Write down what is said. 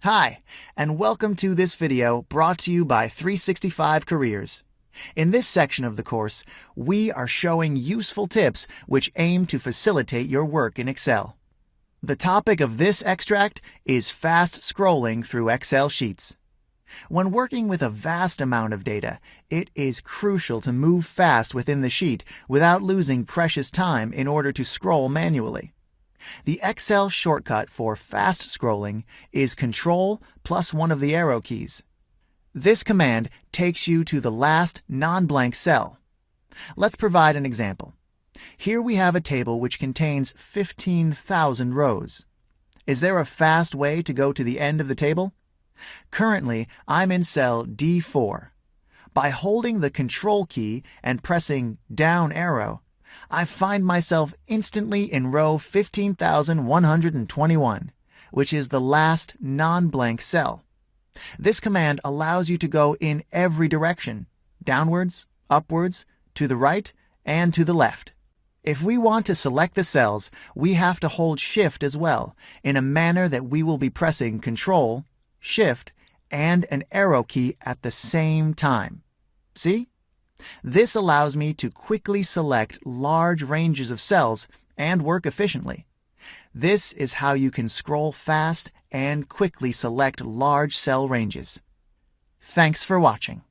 Hi, and welcome to this video brought to you by 365 Careers. In this section of the course, we are showing useful tips which aim to facilitate your work in Excel. The topic of this extract is fast scrolling through Excel sheets. When working with a vast amount of data, it is crucial to move fast within the sheet without losing precious time in order to scroll manually. The Excel shortcut for fast scrolling is Control plus one of the arrow keys. This command takes you to the last non-blank cell. Let's provide an example. Here we have a table which contains 15,000 rows. Is there a fast way to go to the end of the table? Currently, I'm in cell D4. By holding the Control key and pressing down arrow, I find myself instantly in row 15,121, which is the last non-blank cell. This command allows you to go in every direction, downwards, upwards, to the right, and to the left. If we want to select the cells, we have to hold Shift as well, in a manner that we will be pressing Control, Shift, and an arrow key at the same time. See? This allows me to quickly select large ranges of cells and work efficiently. This is how you can scroll fast and quickly select large cell ranges. Thanks for watching.